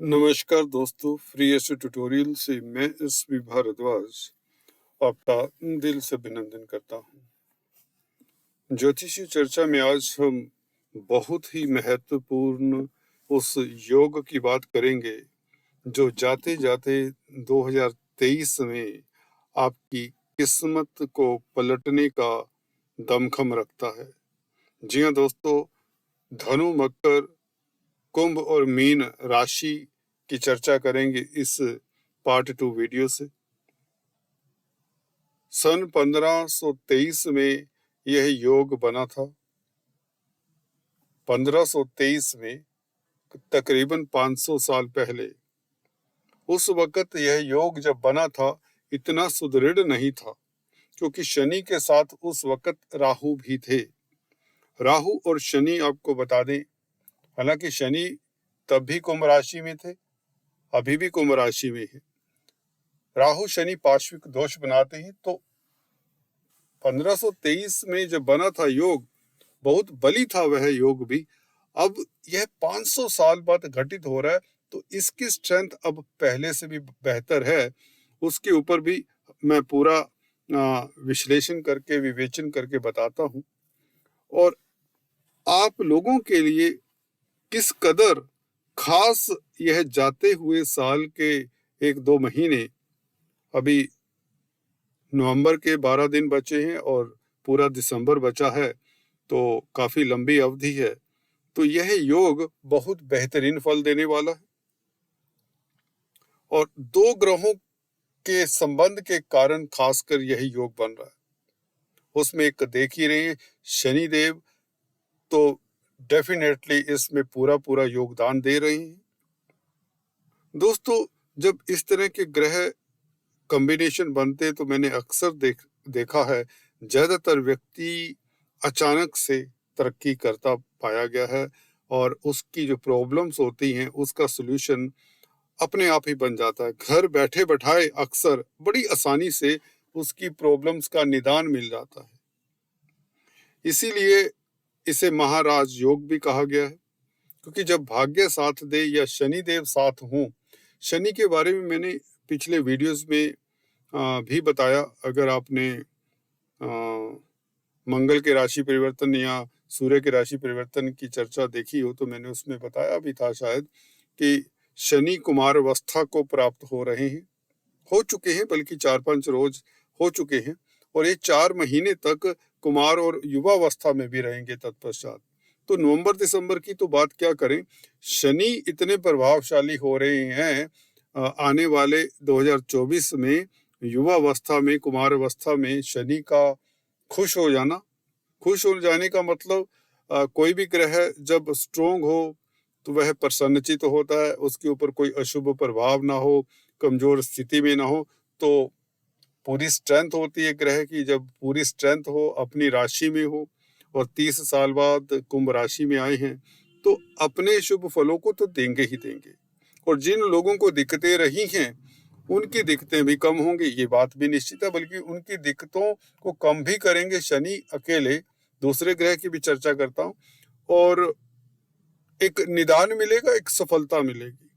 नमस्कार दोस्तों, free astro tutorial से मैं एसवी भारद्वाज आपका दिल से अभिनंदन करता हूँ। ज्योतिषीय चर्चा में आज हम बहुत ही महत्वपूर्ण उस योग की बात करेंगे जो जाते जाते 2023 में आपकी किस्मत को पलटने का दमखम रखता है। जी हाँ दोस्तों, धनु, मकर, कुंभ और मीन राशि की चर्चा करेंगे इस पार्ट 2 वीडियो से। सन 1523 में यह योग बना था। 1523 में तकरीबन 500 साल पहले। उस वक्त यह योग जब बना था इतना सुदृढ़ नहीं था, क्योंकि शनि के साथ उस वक्त राहु भी थे। राहु और शनि आपको बता दें, हालांकि शनि तब भी कुंभ राशि में थे, अभी भी कुंभ राशि में है। राहु शनि पार्श्विक दोष बनाते हैं, तो 1523 में जब बना था योग, बहुत बली था वह योग भी। अब यह 500 साल बाद घटित हो रहा है, तो इसकी स्ट्रेंथ अब पहले से भी बेहतर है। उसके ऊपर भी मैं पूरा विश्लेषण करके, विवेचन करके बताता हूं, और आप लोगों के लिए किस कदर खास यह जाते हुए साल के 1-2 महीने, अभी नवंबर के 12 दिन बचे हैं और पूरा दिसंबर बचा है, तो काफी लंबी अवधि है। तो यह योग बहुत बेहतरीन फल देने वाला है, और 2 ग्रहों के संबंध के कारण खासकर यह योग बन रहा है। उसमें एक देख ही रहे हैं, शनि देव तो डेफिनेटली इसमें पूरा योगदान दे रहे हैं। दोस्तों, जब इस तरह के ग्रह कॉम्बिनेशन बनते तो मैंने अक्सर देखा है, ज्यादातर व्यक्ति अचानक से तरक्की करता पाया गया है, और उसकी जो प्रॉब्लम्स होती हैं उसका सलूशन अपने आप ही बन जाता है। घर बैठे बैठाए अक्सर बड़ी आसानी से उसकी प्रॉब्लम्स का निदान मिल जाता है। इसीलिए इसे महाराज योग भी कहा गया है, क्योंकि जब भाग्य साथ दे या शनि देव साथ हों। शनि के बारे में मैंने पिछले वीडियोस में भी बताया। अगर आपने मंगल के राशि परिवर्तन या सूर्य के राशि परिवर्तन की चर्चा देखी हो, तो मैंने उसमें बताया भी था शायद कि शनि कुमार अवस्था को प्राप्त हो रहे हैं, हो चुके हैं, बल्कि 4-5 रोज हो चुके हैं, और ये 4 महीने तक कुमार और युवा अवस्था में भी रहेंगे तत्पश्चात। तो नवंबर दिसंबर की तो बात क्या करें, शनि इतने प्रभावशाली हो रहे हैं। आने वाले 2024 में युवा अवस्था में, कुमार अवस्था में शनि का खुश हो जाना, खुश हो जाने का मतलब कोई भी ग्रह जब स्ट्रोंग हो तो वह प्रसन्नचित होता है, उसके ऊपर कोई अशुभ प्रभाव ना हो, कमजोर स्थिति में ना हो, तो पूरी स्ट्रेंथ होती है ग्रह की। जब पूरी स्ट्रेंथ हो, अपनी राशि में हो, और 30 साल बाद कुंभ राशि में आए हैं, तो अपने शुभ फलों को तो देंगे ही देंगे। और जिन लोगों को दिक्कतें रही हैं उनकी दिक्कतें भी कम होंगी, ये बात भी निश्चित है, बल्कि उनकी दिक्कतों को कम भी करेंगे शनि अकेले। दूसरे ग्रह की भी चर्चा करता हूँ, और एक निदान मिलेगा, एक सफलता मिलेगी।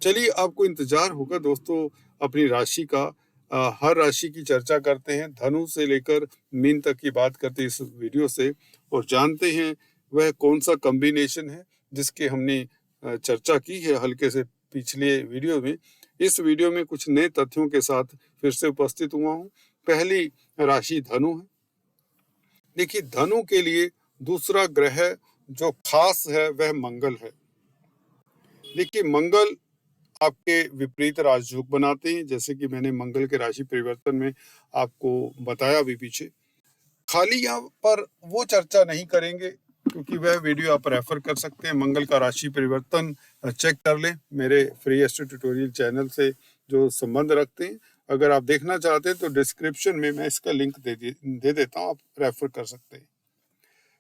चलिए, आपको इंतजार होगा दोस्तों अपनी राशि का। हर राशि की चर्चा करते हैं, धनु से लेकर मीन तक की बात करते हैं इस वीडियो से, और जानते हैं वह कौन सा कॉम्बिनेशन है जिसकी हमने चर्चा की है हल्के से पिछले वीडियो में। इस वीडियो में कुछ नए तथ्यों के साथ फिर से उपस्थित हुआ हूँ। पहली राशि धनु है। देखिए, धनु के लिए दूसरा ग्रह जो खास है वह मंगल है। देखिए, मंगल आपके विपरीत राजयोग बनाते हैं, जैसे कि मैंने मंगल के राशि परिवर्तन में आपको बताया भी पीछे। खाली यहाँ पर वो चर्चा नहीं करेंगे, क्योंकि वह वीडियो आप रेफर कर सकते हैं। मंगल का राशि परिवर्तन चेक कर लें मेरे फ्री एस्ट्रो ट्यूटोरियल चैनल से जो संबंध रखते हैं। अगर आप देखना चाहते हैं तो डिस्क्रिप्शन में मैं इसका लिंक दे देता हूँ, आप रेफर कर सकते हैं।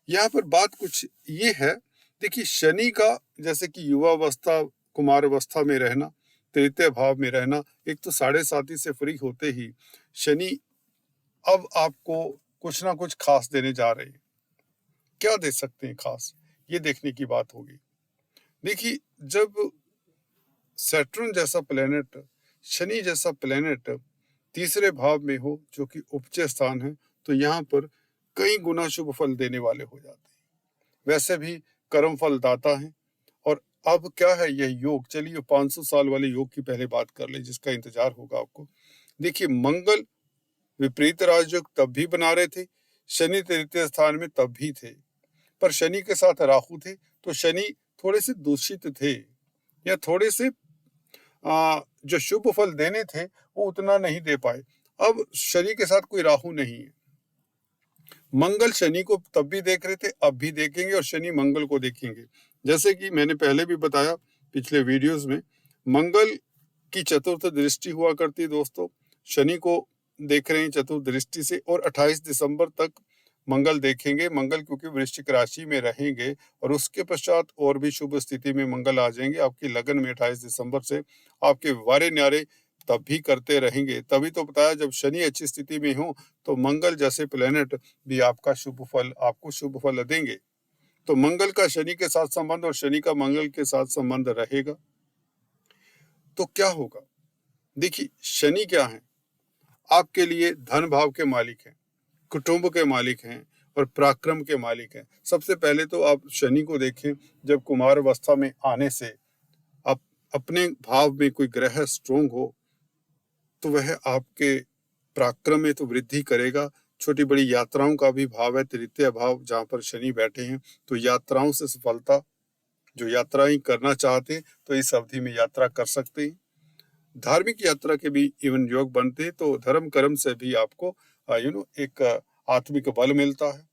यहाँ पर बात कुछ ये है, देखिए, शनि का जैसे कि युवा अवस्था, कुमार अवस्था में रहना, तृतीय भाव में रहना, एक तो 7.5 से फ्री होते ही शनि अब आपको कुछ ना कुछ खास देने जा रहे हैं। क्या दे सकते हैं खास, ये देखने की बात होगी। देखिए, जब सैटर्न जैसा प्लेनेट, शनि जैसा प्लेनेट तीसरे भाव में हो जो कि उपज स्थान है, तो यहाँ पर कई गुना शुभ फल देने वाले हो जाते हैं। वैसे भी कर्म फल दाता है। और अब क्या है यह योग, चलिए 500 साल वाले योग की पहले बात कर ले जिसका इंतजार होगा आपको। देखिए, मंगल विपरीत राजयोग तब भी बना रहे थे, शनि तृतीय स्थान में तब भी थे, पर शनि के साथ राहु थे तो शनि थोड़े से दूषित थे, या थोड़े से जो शुभ फल देने थे वो उतना नहीं दे पाए। अब शनि के साथ कोई राहु नहीं है। मंगल शनि को तब भी देख रहे थे, अब भी देखेंगे, और शनि मंगल को देखेंगे। जैसे कि मैंने पहले भी बताया पिछले वीडियोस में, मंगल की चतुर्थ दृष्टि हुआ करती दोस्तों, शनि को देख रहे हैं चतुर्थ दृष्टि से, और 28 दिसंबर तक मंगल देखेंगे। मंगल क्योंकि वृश्चिक राशि में रहेंगे और उसके पश्चात और भी शुभ स्थिति में मंगल आ जाएंगे आपकी लगन में 28 दिसंबर से। आपके वारे न्यारे तब भी करते रहेंगे। तभी तो बताया जब शनि अच्छी स्थिति में हो तो मंगल जैसे प्लेनेट भी आपको शुभ फल देंगे। तो मंगल का शनि के साथ संबंध और शनि का मंगल के साथ संबंध रहेगा। तो क्या होगा, देखिए शनि क्या है, आपके लिए धन भाव के मालिक हैं, कुटुंब के मालिक हैं और पराक्रम के मालिक हैं। सबसे पहले तो आप शनि को देखें, जब कुमार अवस्था में आने से आप अपने भाव में कोई ग्रह स्ट्रोंग हो तो वह आपके पराक्रम में तो वृद्धि करेगा। छोटी बड़ी यात्राओं का भी भाव है, तृतीय भाव जहाँ पर शनि बैठे हैं, तो यात्राओं से सफलता, जो यात्राएं करना चाहते हैं तो इस अवधि में यात्रा कर सकते हैं। धार्मिक यात्रा के भी इवन योग बनते हैं, तो धर्म कर्म से भी आपको एक आत्मिक बल मिलता है,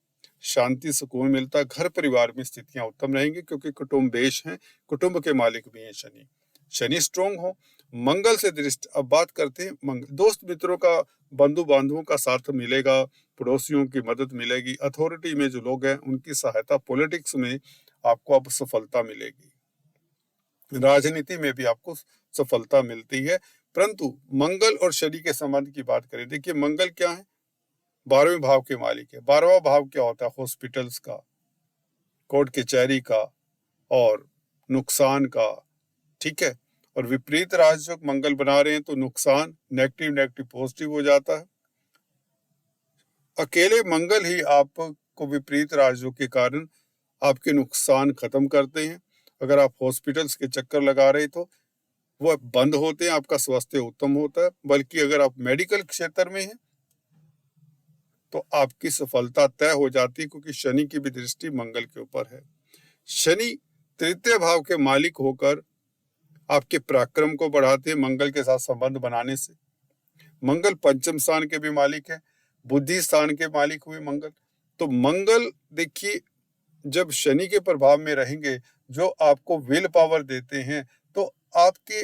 शांति सुकून मिलता है। घर परिवार में स्थितियां उत्तम रहेंगी क्योंकि कुटुंब देश हैं, कुटुंब के मालिक भी हैं शनि। शनि स्ट्रोंग हो, मंगल से दृष्टि। अब बात करते हैं मंगल, दोस्त मित्रों का, बंधु बांधवों का साथ मिलेगा, पड़ोसियों की मदद मिलेगी, अथॉरिटी में जो लोग हैं उनकी सहायता, पॉलिटिक्स में आपको अब सफलता मिलेगी, राजनीति में भी आपको सफलता मिलती है। परंतु मंगल और शनि के संबंध की बात करें, देखिए मंगल क्या है, 12वें भाव के मालिक है। 12वां भाव क्या होता है, हॉस्पिटल्स का, कोर्ट कचहरी का और नुकसान का, ठीक है। और विपरीत राजयोग मंगल बना रहे हैं तो नुकसान नेगेटिव पॉजिटिव हो जाता है। अकेले मंगल ही आपको विपरीत राजयोग के कारण आपके नुकसान खत्म करते हैं। अगर आप हॉस्पिटल्स के चक्कर लगा रहे तो वह बंद होते हैं, आपका स्वास्थ्य उत्तम होता है। बल्कि अगर आप मेडिकल क्षेत्र में हैं तो आपकी सफलता तय हो जाती है, क्योंकि शनि की भी दृष्टि मंगल के ऊपर है। शनि तृतीय भाव के मालिक होकर आपके पराक्रम को बढ़ाते हैं मंगल के साथ संबंध बनाने से। मंगल पंचम स्थान के भी मालिक है, बुद्धि स्थान के मालिक हुए मंगल। तो मंगल देखिए जब शनि के प्रभाव में रहेंगे, जो आपको विल पावर देते हैं, तो आपके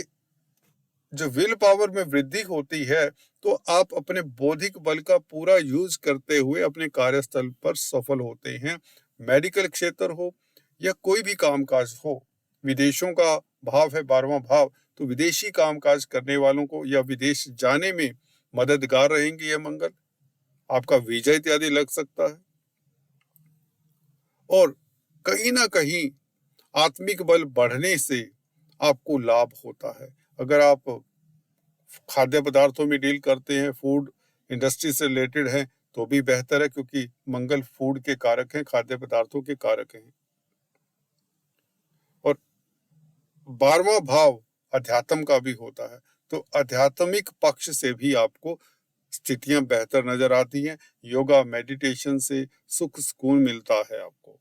जो विल पावर में वृद्धि होती है तो आप अपने बौद्धिक बल का पूरा यूज करते हुए अपने कार्यस्थल पर सफल होते हैं। मेडिकल क्षेत्र हो या कोई भी कामकाज हो, विदेशों का भाव है 12वां भाव, तो विदेशी कामकाज करने वालों को या विदेश जाने में मददगार रहेंगे यह मंगल। आपका वीजा इत्यादि लग सकता है। और कहीं ना कहीं आत्मिक बल बढ़ने से आपको लाभ होता है। अगर आप खाद्य पदार्थों में डील करते हैं, फूड इंडस्ट्री से रिलेटेड है, तो भी बेहतर है, क्योंकि मंगल फूड के कारक हैं, खाद्य पदार्थों के कारक हैं। और 12वां भाव अध्यात्म का भी होता है, तो आध्यात्मिक पक्ष से भी आपको स्थितियां बेहतर नजर आती हैं। योगा मेडिटेशन से सुख सुकून मिलता है आपको।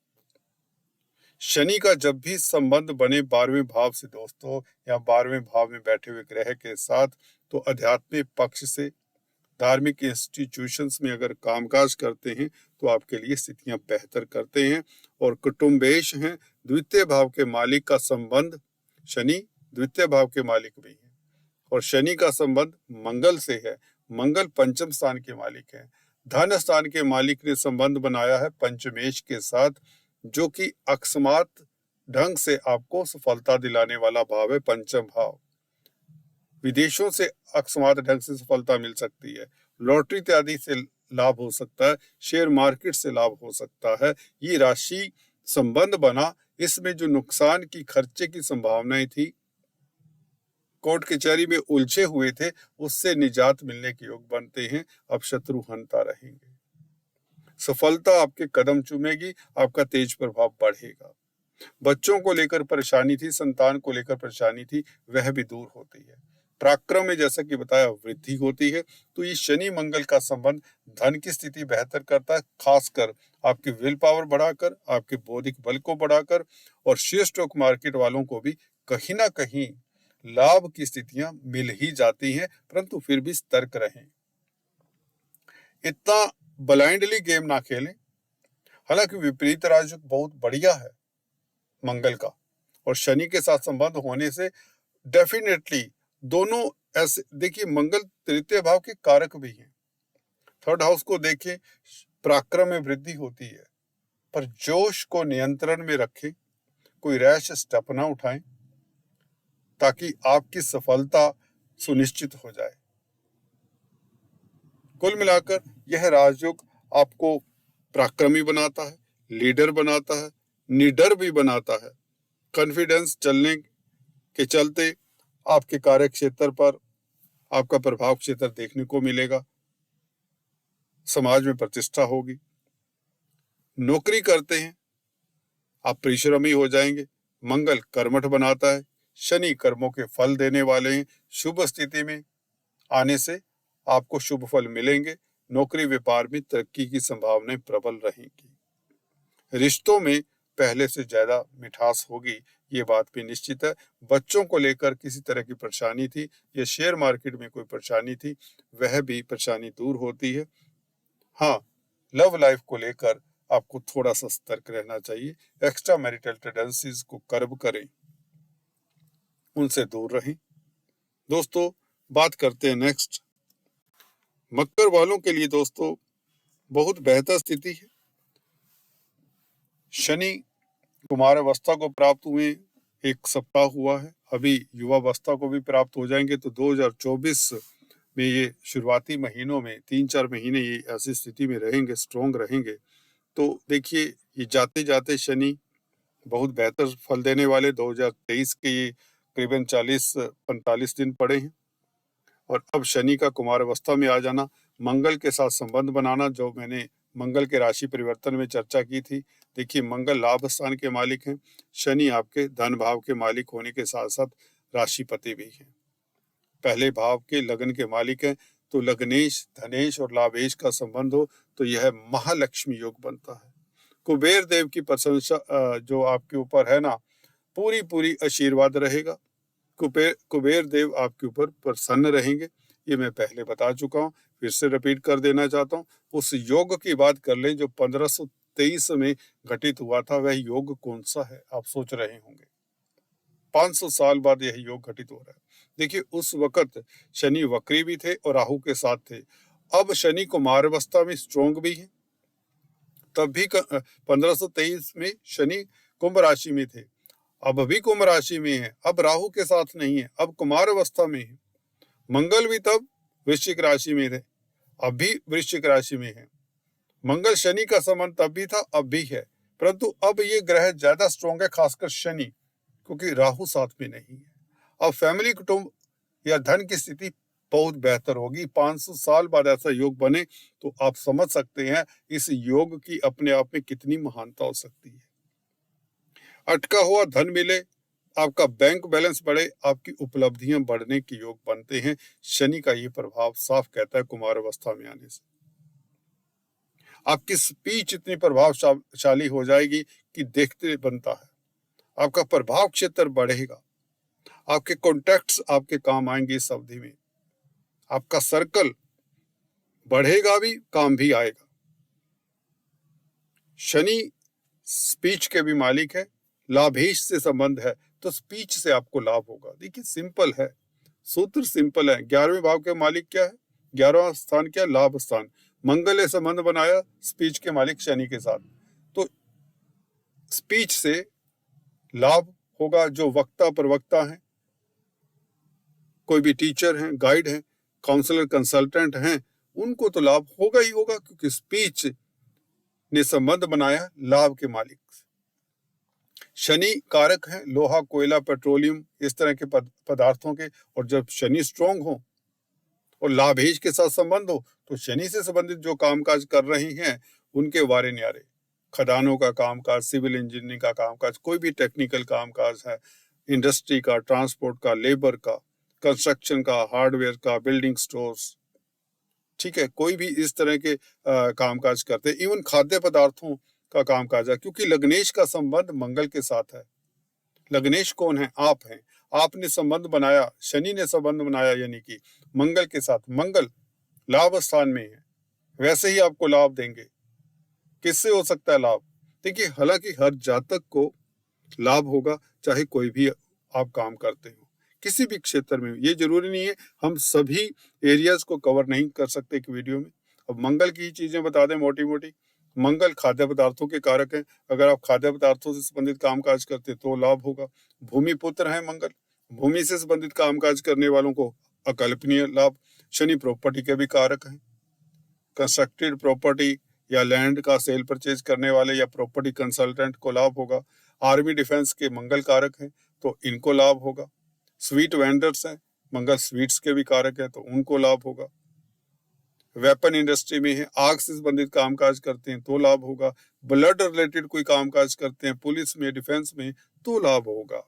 शनि का जब भी संबंध बने 12वें भाव से दोस्तों, या 12वें भाव में बैठे हुए ग्रह के साथ, तो आध्यात्मिक पक्ष से धार्मिक इंस्टीट्यूशंस में अगर कामकाज करते हैं तो आपके लिए स्थितियां बेहतर करते हैं। और कुटुंबेश हैं, द्वितीय भाव के मालिक का संबंध, शनि द्वितीय भाव के मालिक भी है और शनि का संबंध मंगल से है। मंगल पंचम स्थान के मालिक है। धन स्थान के मालिक ने संबंध बनाया है पंचमेश के साथ, जो कि अकस्मात ढंग से आपको सफलता दिलाने वाला भाव है, पंचम भाव। विदेशों से अकस्मात ढंग से सफलता मिल सकती है, लॉटरी इत्यादि से लाभ हो सकता है, शेयर मार्केट से लाभ हो सकता है। ये राशि संबंध बना, इसमें जो नुकसान की खर्चे की संभावनाएं थी कोर्ट कचहरी में उलझे हुए थे, उससे निजात मिलने के योग बनते हैं। अब शत्रु हंता रहेंगे। सफलता आपके कदम चूमेगी, आपका तेज प्रभाव बढ़ेगा। बच्चों को लेकर परेशानी थी, संतान को लेकर परेशानी थी, वह भी दूर होती है। पराक्रम में जैसा कि बताया वृद्धि होती है। तो ये शनि मंगल का संबंध धन की स्थिति बेहतर करता है, खासकर आपकी विल पावर बढ़ाकर, आपके बौद्धिक बल को बढ़ाकर, और शेयर स्टॉक मार्केट वालों को भी कहीं ना कहीं लाभ की स्थितियां मिल ही जाती हैं, परंतु फिर भी सतर्क रहें। इतना ब्लाइंडली गेम ना खेलें। हालांकि विपरीत राजयोग बहुत बढ़िया है मंगल का, और शनि के साथ संबंध होने से डेफिनेटली दोनों ऐसे, देखिए मंगल तृतीय भाव के कारक भी हैं। थर्ड हाउस को देखें, पराक्रम में वृद्धि होती है, पर जोश को नियंत्रण में रखें, कोई रैश स्टेप ना उठाएं ताकि आपकी सफलता सुनिश्चित हो जाए। कुल मिलाकर यह राजयोग आपको पराक्रमी बनाता है, लीडर बनाता है, निडर भी बनाता है। कॉन्फिडेंस चलने के चलते आपके कार्य क्षेत्र पर आपका प्रभाव क्षेत्र देखने को मिलेगा, समाज में प्रतिष्ठा होगी। नौकरी करते हैं आप परिश्रमी हो जाएंगे। मंगल कर्मठ बनाता है, शनि कर्मों के फल देने वाले हैं। शुभ स्थिति में आने से आपको शुभ फल मिलेंगे। नौकरी व्यापार में तरक्की की संभावनाएं प्रबल रहेंगी। रिश्तों में पहले से ज्यादा मिठास होगी, ये बात भी निश्चित है। बच्चों को लेकर किसी तरह की परेशानी थी या शेयर मार्केट में कोई परेशानी थी, वह भी परेशानी दूर होती है। हाँ, लव लाइफ को लेकर आपको थोड़ा सा सतर्क रहना चाहिए। एक्स्ट्रा मैरिटल टेंडेंसीज को कर्ब करें, उनसे दूर रहें। दोस्तों, बात करते हैं नेक्स्ट मकर वालों के लिए। दोस्तों, बहुत बेहतर स्थिति है। शनि कुमार अवस्था को प्राप्त हुए 1 सप्ताह हुआ है, अभी युवा अवस्था को भी प्राप्त हो जाएंगे। तो 2024 में ये शुरुआती महीनों में 3-4 महीने ये ऐसी स्थिति में रहेंगे, स्ट्रॉन्ग रहेंगे। तो देखिए, ये जाते जाते शनि बहुत बेहतर फल देने वाले 2023 के ये करीबन 40-45 दिन पड़े हैं। और अब शनि का कुमार अवस्था में आ जाना, मंगल के साथ संबंध बनाना, जो मैंने मंगल के राशि परिवर्तन में चर्चा की थी। देखिए, मंगल लाभ स्थान के मालिक हैं, शनि आपके धन भाव के मालिक होने के साथ साथ राशिपति भी हैं, पहले भाव के लगन के मालिक हैं। तो लग्नेश, धनेश और लाभेश का संबंध हो तो यह महालक्ष्मी योग बनता है। कुबेर देव की प्रशंसा जो आपके ऊपर है ना, पूरी आशीर्वाद रहेगा। कुबेर देव आपके ऊपर प्रसन्न रहेंगे, ये मैं पहले बता चुका हूँ, फिर से रिपीट कर देना चाहता हूँ। उस योग की बात कर लें जो 1523 में घटित हुआ था। वह योग कौन सा है, आप सोच रहे होंगे। 500 साल बाद यह योग घटित हो रहा है। देखिए, उस वक्त शनि वक्री भी थे और राहु के साथ थे। अब शनि कुमार अवस्था में स्ट्रॉन्ग भी है। तब भी 1523 में शनि कुंभ राशि में थे, अब भी कुंभ राशि में है। अब राहु के साथ नहीं है, अब कुमार अवस्था में है। मंगल भी तब वृश्चिक राशि में थे, अब भी वृश्चिक राशि में है। मंगल शनि का संबंध तब भी था, अब भी है, परंतु अब ये ग्रह ज्यादा स्ट्रॉन्ग है, खासकर शनि, क्योंकि राहु साथ में नहीं है। अब फैमिली, कुटुंब या धन की स्थिति बहुत बेहतर होगी। 500 साल बाद ऐसा योग बने तो आप समझ सकते हैं इस योग की अपने आप में कितनी महानता हो सकती है। अटका हुआ धन मिले, आपका बैंक बैलेंस बढ़े, आपकी उपलब्धियां बढ़ने के योग बनते हैं। शनि का ये प्रभाव साफ कहता है कुमार अवस्था में आने से। आपकी स्पीच इतनी प्रभावशाली हो जाएगी कि देखते बनता है। आपका प्रभाव क्षेत्र बढ़ेगा, आपके कॉन्टैक्ट्स आपके काम आएंगे इस अवधि में। आपका सर्कल बढ़ेगा भी, काम भी आएगा। शनि स्पीच के भी मालिक है, लाभेश से संबंध है, तो स्पीच से आपको लाभ होगा। देखिए, सिंपल है, सूत्र सिंपल है। 11वें भाव के मालिक क्या है, 11वां स्थान क्या, लाभ स्थान। मंगल ने संबंध बनाया स्पीच के मालिक शनि के साथ, तो स्पीच से लाभ होगा। जो वक्ता प्रवक्ता हैं, कोई भी टीचर हैं, गाइड हैं, काउंसलर, कंसल्टेंट हैं, उनको तो लाभ होगा ही होगा, क्योंकि स्पीच ने संबंध बनाया लाभ के मालिक से। शनि कारक है लोहा, कोयला, पेट्रोलियम, इस तरह के पदार्थों के। और जब शनि स्ट्रोंग हो और लाभेश के साथ संबंध हो तो शनि से संबंधित जो कामकाज कर रही हैं उनके वारे न्यारे, खदानों का कामकाज, सिविल इंजीनियरिंग का कामकाज, कोई भी टेक्निकल कामकाज है, इंडस्ट्री का, ट्रांसपोर्ट का, लेबर का, कंस्ट्रक्शन का, हार्डवेयर का, बिल्डिंग स्टोर्स, ठीक है, कोई भी इस तरह के कामकाज करते हैं। इवन खाद्य पदार्थों का कामकाज है, क्योंकि लग्नेश का संबंध मंगल के साथ है। लग्नेश कौन है? आप हैं। आपने संबंध बनाया, शनि ने संबंध बनाया यानी कि मंगल के साथ। मंगल लाभ स्थान में है, वैसे ही आपको लाभ देंगे। किससे हो सकता है लाभ? देखिए, हालांकि हर जातक को लाभ होगा, चाहे कोई भी आप काम करते हो, किसी भी क्षेत्र में। ये जरूरी नहीं है, हम सभी एरियाज को कवर नहीं कर सकते एक वीडियो में। अब मंगल की चीजें बता दें मोटी मोटी। मंगल खाद्य पदार्थों के कारक हैं। अगर आप खाद्य पदार्थों से संबंधित कामकाज करते हैं तो लाभ होगा। भूमि पुत्र है मंगल, भूमि से संबंधित कामकाज करने वालों को अकल्पनीय लाभ। शनि प्रॉपर्टी के भी कारक हैं। कंस्ट्रक्टेड प्रॉपर्टी या लैंड का सेल परचेज करने वाले या प्रॉपर्टी कंसल्टेंट को लाभ होगा। आर्मी डिफेंस के मंगल कारक हैं तो इनको लाभ होगा। स्वीट वेंडर्स हैं, मंगल स्वीट्स के भी कारक है तो उनको लाभ होगा। वेपन इंडस्ट्री में है, आग से संबंधित कामकाज करते हैं तो लाभ होगा। ब्लड रिलेटेड कोई कामकाज करते हैं, पुलिस में, डिफेंस में, तो लाभ होगा।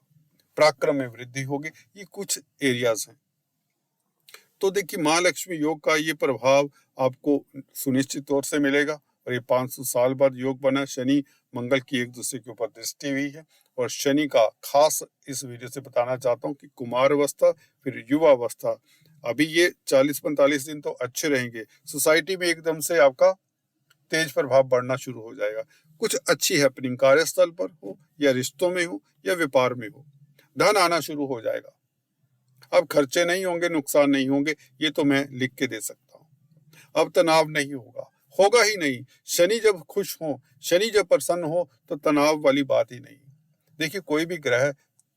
पराक्रम में वृद्धि होगी। ये कुछ एरियाज हैं। तो देखिए, महालक्ष्मी योग का ये प्रभाव आपको सुनिश्चित तौर से मिलेगा। और ये 500 साल बाद योग बना। शनि मंगल की एक दूसरे के ऊपर दृष्टि हुई है। और शनि का खास इस वीडियो से बताना चाहता हूँ कि कुमार अवस्था, फिर युवा अवस्था, अभी ये 40-45 दिन तो अच्छे रहेंगे। सोसाइटी में एकदम से आपका तेज प्रभाव बढ़ना शुरू हो जाएगा। कुछ अच्छी हैपनिंग कार्यस्थल पर हो या रिश्तों में हो या व्यापार में हो, धन आना शुरू हो जाएगा। अब खर्चे नहीं होंगे, नुकसान नहीं होंगे, ये तो मैं लिख के दे सकता हूँ। अब तनाव नहीं होगा, होगा ही नहीं। शनि जब खुश हो, शनि जब प्रसन्न हो तो तनाव वाली बात ही नहीं। देखिए, कोई भी ग्रह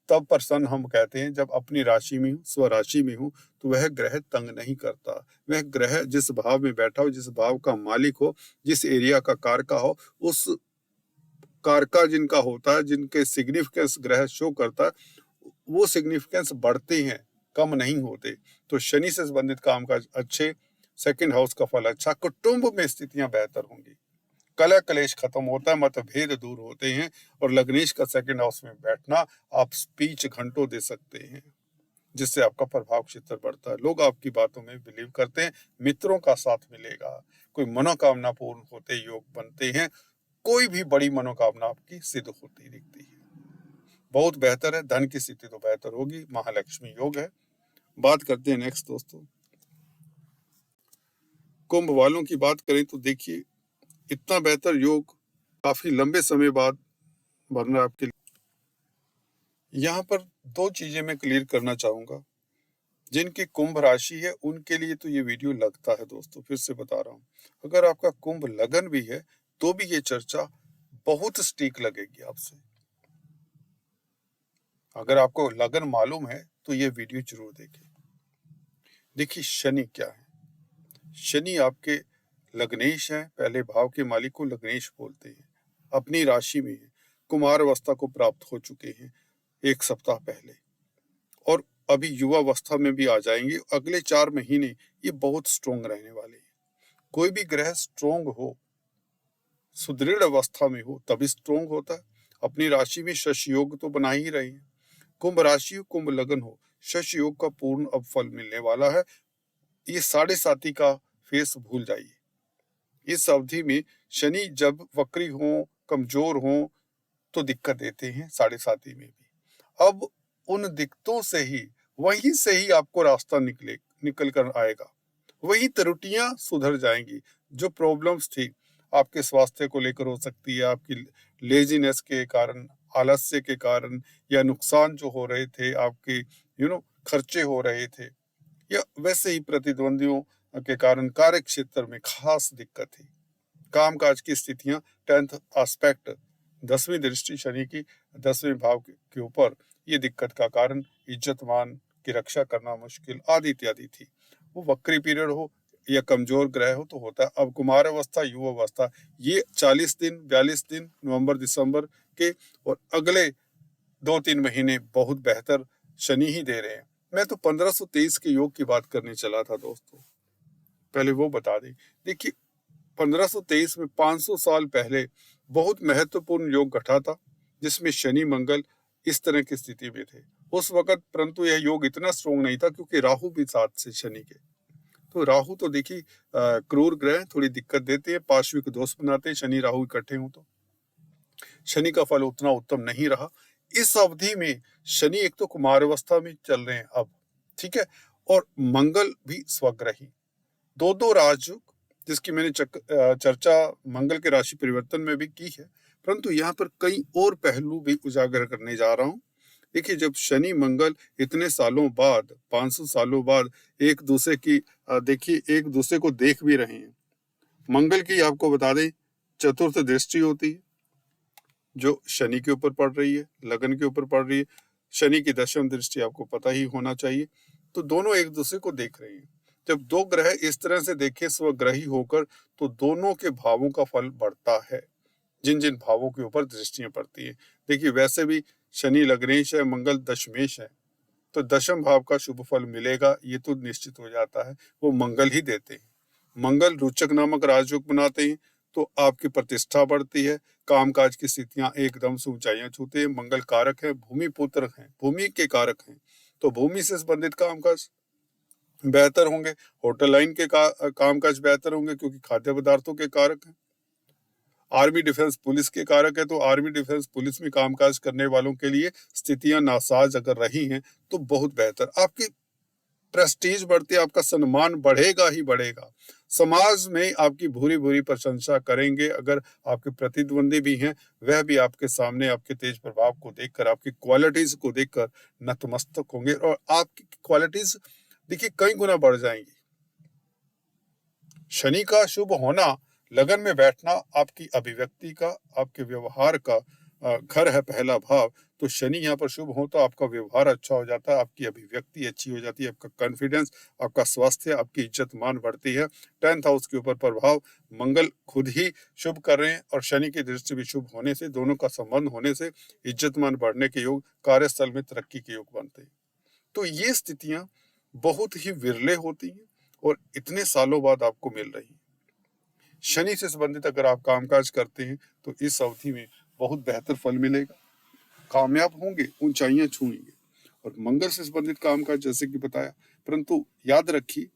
तब प्रसन्न हम कहते हैं जब अपनी राशि में हो, स्वराशि में हो, तो वह ग्रह तंग नहीं करता। वह ग्रह जिस भाव में बैठा हो, जिस भाव का मालिक हो, जिस एरिया का कारका हो, उस कारका जिनका होता है, जिनके सिग्निफिकेंस ग्रह शो करता है, वो सिग्निफिकेंस बढ़ते हैं, कम नहीं होते। तो शनि से संबंधित कामकाज अच्छे, सेकंड हाउस का फल अच्छा, कुटुंब में स्थितियां बेहतर होंगी, कलह कलेश खत्म होता है, मतभेद दूर होते हैं। और लग्नेश का सेकंड हाउस में बैठना, आप स्पीच घंटों दे सकते हैं, जिससे आपका प्रभाव क्षेत्र बढ़ता है। लोग आपकी बातों में बिलीव करते हैं, मित्रों का साथ मिलेगा, कोई मनोकामना पूर्ण होते योग बनते हैं, कोई भी बड़ी मनोकामना आपकी सिद्ध होती दिखती है। बहुत बेहतर है, धन की स्थिति तो बेहतर होगी, महालक्ष्मी योग है। बात करते हैं नेक्स्ट दोस्तों, कुंभ वालों की बात करें तो देखिए, इतना बेहतर योग काफी लंबे समय बाद बन रहा है आपके लिए। यहाँ पर दो चीजें मैं क्लियर करना चाहूंगा। जिनकी कुंभ राशि है उनके लिए तो ये वीडियो लगता है दोस्तों, फिर से बता रहा हूँ। अगर आपका कुंभ लगन भी है तो भी ये चर्चा बहुत स्टीक लगेगी आपसे। अगर आपको लगन मालूम है तो ये वीडियो जरूर देखें। देखिए, शनि क्या है? शनि आपके लग्नेश है, पहले भाव के मालिक को लग्नेश बोलते हैं, अपनी राशि में है, कुमार अवस्था को प्राप्त हो चुके हैं 1 सप्ताह पहले, और अभी युवा अवस्था में भी आ जाएंगे। अगले 4 महीने ये बहुत स्ट्रोंग रहने वाले हैं। कोई भी ग्रह स्ट्रोंग हो, सुदृढ़ अवस्था में हो, तभी स्ट्रोंग होता है। अपनी राशि में शश योग तो बना ही रहे हैं। कुंभ राशि हो, कुंभ लगन हो, शश योग का पूर्ण अब फल मिलने वाला है। ये 7.5 का फेस भूल जाइए। इस अवधि में शनि जब वक्री हो, कमजोर हो, तो दिक्कत देते हैं 7.5 में भी। अब उन दिक्कतों से ही, वहीं से ही आपको रास्ता निकल कर आएगा। वही त्रुटियां सुधर जाएंगी। जो प्रॉब्लम्स थी आपके स्वास्थ्य को लेकर, हो सकती है आपकी लेजीनेस के कारण, आलस्य के कारण, या नुकसान जो हो रहे थे आपके, खर्चे हो रहे थे, या वैसे ही प्रतिद्वंदियों के कारण कार्य क्षेत्र में खास दिक्कत थी। कामकाज की स्थितियां, 10th एस्पेक्ट, 10वीं दृष्टि शनि की 10वें भाव के ऊपर, ये दिक्कत का कारण इज्जत मान की रक्षा करना मुश्किल आदि इत्यादि थी। वो वक्री पीरियड हो या कमजोर ग्रह हो तो होता है। अब कुमार अवस्था, युवा अवस्था, ये 40 दिन 42 दिन नवंबर दिसंबर झटके और अगले 2-3 महीने बहुत बेहतर शनि ही दे रहे हैं। मैं तो 1523 के योग की बात करने चला था दोस्तों, पहले वो बता दें। देखिए 1523 में 500 साल पहले बहुत महत्वपूर्ण योग घटा था, जिसमें शनि मंगल इस तरह की स्थिति में थे उस वक्त, परंतु यह योग इतना स्ट्रोंग नहीं था क्योंकि राहु भी साथ से शनि के। तो राहु तो देखिए क्रूर ग्रह, थोड़ी दिक्कत देते हैं, पार्श्विक दोष बनाते हैं, शनि राहु इकट्ठे हों तो शनि का फल उतना उत्तम नहीं रहा। इस अवधि में शनि एक तो कुमार अवस्था में चल रहे हैं अब, ठीक है, और मंगल भी स्वग्रही, दो राजयोग, जिसकी मैंने चर्चा मंगल के राशि परिवर्तन में भी की है, परंतु यहाँ पर कई और पहलू भी उजागर करने जा रहा हूँ। देखिए जब शनि मंगल इतने सालों बाद, 500 सालों बाद एक दूसरे की देखिए एक दूसरे को देख भी रहे हैं। मंगल की आपको बता दें चतुर्थ दृष्टि होती है जो शनि के ऊपर पड़ रही है, लगन के ऊपर पड़ रही है। शनि की दशम दृष्टि आपको पता ही होना चाहिए। तो दोनों एक दूसरे को देख रहे हैं। जब दो ग्रह इस तरह से देखे स्वग्रही होकर, तो दोनों के भावों का फल बढ़ता है, जिन जिन भावों के ऊपर दृष्टियां पड़ती है। देखिए वैसे भी शनि लग्नेश है, मंगल दशमेश है, तो दशम भाव का शुभ फल मिलेगा, ये तो निश्चित हो जाता है, वो मंगल ही देते हैं। मंगल रोचक नामक राजयोग बनाते हैं, तो आपकी प्रतिष्ठा बढ़ती है, कामकाज की स्थितियां एकदम से ऊंचाइयां छूते हैं। मंगल कारक है, भूमि पुत्र है, भूमि के कारक हैं, तो भूमि से संबंधित कामकाज बेहतर होंगे, होटल लाइन के कामकाज बेहतर होंगे क्योंकि खाद्य पदार्थों के कारक हैं। आर्मी डिफेंस पुलिस के कारक है, तो आर्मी डिफेंस पुलिस में कामकाज करने वालों के लिए स्थितियां नासाज अगर रही हैं तो बहुत बेहतर, आपकी प्रेस्टीज बढ़ती है, आपका सम्मान बढ़ेगा ही बढ़ेगा। समाज में आपकी भूरी भूरी प्रशंसा करेंगे। अगर आपके प्रतिद्वंदी भी हैं, वह भी आपके सामने आपके तेज प्रभाव को देखकर, आपकी क्वालिटीज को देखकर नतमस्तक होंगे और आपकी क्वालिटीज देखिए कई गुना बढ़ जाएंगी। शनि का शुभ होना, लगन में बैठना आपकी अभिव्यक्ति का, आपके व्यवहार का घर है पहला भाव, तो शनि यहाँ पर शुभ हो तो आपका व्यवहार अच्छा हो जाता है, आपकी अभिव्यक्ति अच्छी हो जाती है, आपका कॉन्फिडेंस, आपका स्वास्थ्य, आपकी इज्जत मान बढ़ती है। 10th हाउस के ऊपर प्रभाव मंगल खुद ही शुभ कर रहे हैं और शनि की दृष्टि भी शुभ होने से, दोनों का संबंध होने से इज्जत मान बढ़ने के योग, कार्यस्थल में तरक्की के योग बनते हैं। तो ये स्थितियां बहुत ही विरले होती हैं और इतने सालों बाद आपको मिल रही है। शनि से संबंधित अगर आप कामकाज करते हैं तो इस अवधि में बहुत बेहतर फल मिलेगा, कामयाब होंगे, ऊंचाइयां छूएंगे। और मंगल से संबंधित कामकाज जैसे कि बताया, परंतु याद रखिए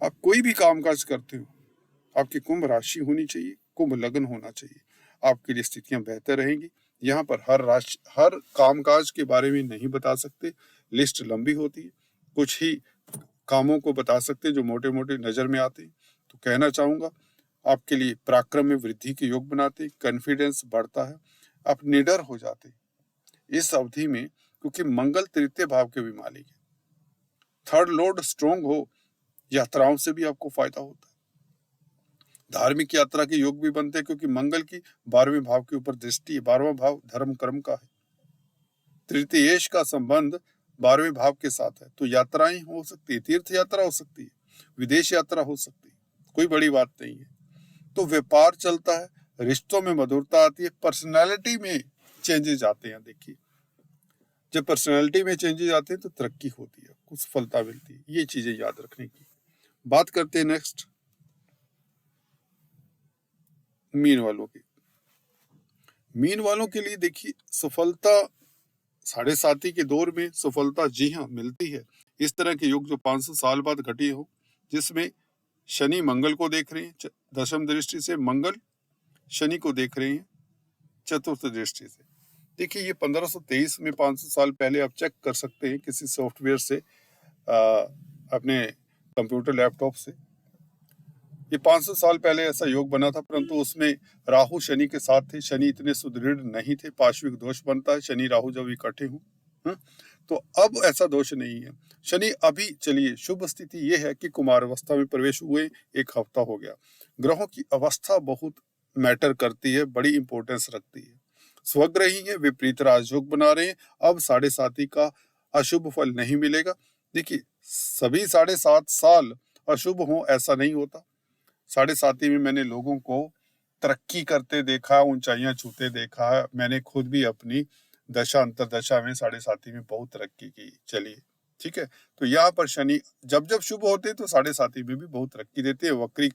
आप कोई भी कामकाज करते हो, आपकी कुंभ राशि होनी चाहिए, कुंभ लगन होना चाहिए, आपके लिए स्थितियां बेहतर रहेंगी। यहाँ पर हर कामकाज के बारे में नहीं बता सकते, लिस्ट लंबी होती है, कुछ ही कामों को बता सकते जो मोटे मोटे नजर में आते हैं। तो कहना चाहूंगा आपके लिए पराक्रम में वृद्धि के योग बनाते, कॉन्फिडेंस बढ़ता है, आप निडर हो जाते इस अवधि में, क्योंकि मंगल तृतीय भाव के भी मालिक है। थर्ड लॉर्ड स्ट्रोंग हो, यात्राओं से भी आपको फायदा होता है, धार्मिक यात्रा के योग भी बनते हैं क्योंकि मंगल की 12वें भाव के ऊपर दृष्टि है। 12वां भाव धर्म कर्म का है, तृतीयेश का संबंध 12वें भाव के साथ है, तो यात्राएं हो सकती है, तीर्थ यात्रा हो सकती है, विदेश यात्रा हो सकती है, कोई बड़ी बात नहीं है। तो व्यापार चलता है, रिश्तों में मधुरता आती है, पर्सनैलिटी में चेंजेस आते हैं। देखिए जब पर्सनैलिटी में चेंजेस आते हैं तो तरक्की होती है, कुछ सफलता मिलती है, ये चीजें याद रखने की। बात करते हैं नेक्स्ट मीन वालों की। मीन वालों के लिए देखिए सफलता, 7.5 के दौर में सफलता जी हाँ मिलती है। इस तरह के योग जो 500 साल बाद घटे हो, जिसमें शनि मंगल को देख रहे हैं दशम दृष्टि से, मंगल शनि को देख रहे हैं चतुर्थ दृष्टि से। देखिए ये 1523 में 500 साल पहले आप चेक कर सकते हैं किसी सॉफ्टवेयर से, अपने कंप्यूटर लैपटॉप से। ये 500 साल पहले ऐसा योग बना था, परंतु उसमें राहु शनि के साथ थे, शनि इतने सुदृढ़ नहीं थे, पार्श्विक दोष बनता है शनि राहु जब इकट्ठे हों, तो अब ऐसा दोष नहीं है। शनि अभी चलिए शुभ स्थिति ये है कि कुमार अवस्था में प्रवेश हुए 1 हफ्ता हो गया। ग्रहों की अवस्था बहुत मैटर करती है, बड़ी इंपॉर्टेंस रखती है। स्वग्रही है, विपरीत राजयोग बना रहे हैं, अब 7.5 का अशुभ फल नहीं मिलेगा। देखिए सभी 7.5 साल अशुभ हो ऐसा नहीं होता। 7.5 में मैंने लोगों को तरक्की करते देखा, ऊंचाइयां छूते देखा। मैंने खुद भी अपनी दशा अंतरदशा में 7.5 में बहुत तरक्की की। चलिए ठीक है, तो यहाँ पर शनि जब जब शुभ होते तो 7.5 में भी बहुत तरक्की देते हैं। वक्री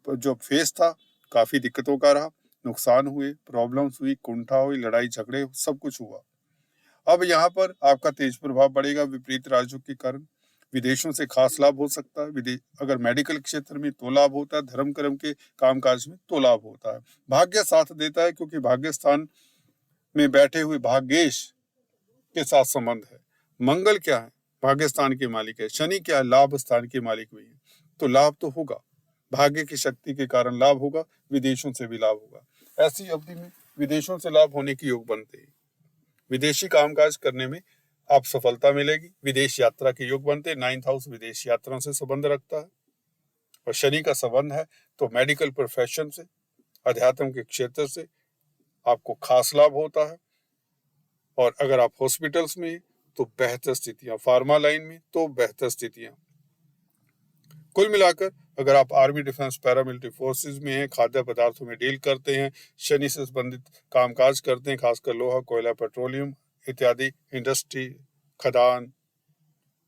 जो फेस था काफी दिक्कतों का रहा, नुकसान हुए, प्रॉब्लम्स हुई, कुंठा हुई, लड़ाई झगड़े, सब कुछ हुआ। अब यहाँ पर आपका तेज प्रभाव बढ़ेगा विपरीत राजयोग के कारण। विदेशों से खास लाभ हो सकता है। विदेश अगर मेडिकल क्षेत्र में तो लाभ होता है, धर्म कर्म के कामकाज में तो लाभ होता है। भाग्य साथ देता है क्योंकि भाग्य स्थान में बैठे हुए भाग्येश के साथ संबंध है। मंगल क्या है? भाग्य स्थान के मालिक है। शनि क्या है? लाभ स्थान के मालिक भी है। तो लाभ तो होगा, भाग्य की शक्ति के कारण लाभ होगा, विदेशों से भी लाभ होगा। ऐसी अवधि में विदेशों से लाभ होने के योग बनते हैं। विदेशी कामकाज करने में आप सफलता मिलेगी। विदेश यात्रा के योग बनते हैं। 9th हाउस विदेश यात्रा से संबंध रखता है और शनि का संबंध है तो मेडिकल प्रोफेशन से, अध्यात्म के क्षेत्र से आपको खास लाभ होता है। और अगर आप हॉस्पिटल्स में तो बेहतर स्थितियां, फार्मा लाइन में तो बेहतर स्थितियां। कुल मिलाकर अगर आप आर्मी, डिफेंस, पैरामिलिट्री फोर्सेस में हैं, खाद्य पदार्थों में डील करते हैं, शनि से संबंधित कामकाज करते हैं, खासकर लोहा, कोयला, पेट्रोलियम इत्यादि इंडस्ट्री, खदान,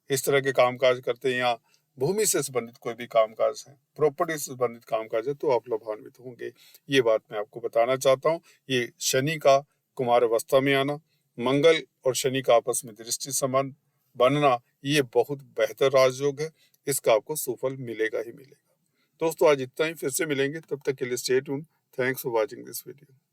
इस तरह के कामकाज करते हैं, या भूमि से संबंधित कोई भी कामकाज है, प्रॉपर्टी से संबंधित कामकाज है, तो आप लाभान्वित होंगे। ये बात मैं आपको बताना चाहता हूँ। ये शनि का कुमार अवस्था में आना, मंगल और शनि का आपस में दृष्टि संबंध बनना, ये बहुत बेहतर राजयोग है। इसका आपको सुफल मिलेगा ही मिलेगा। दोस्तों आज इतना ही, फिर से मिलेंगे, तब तक के लिए stay tuned. Thanks for watching this video.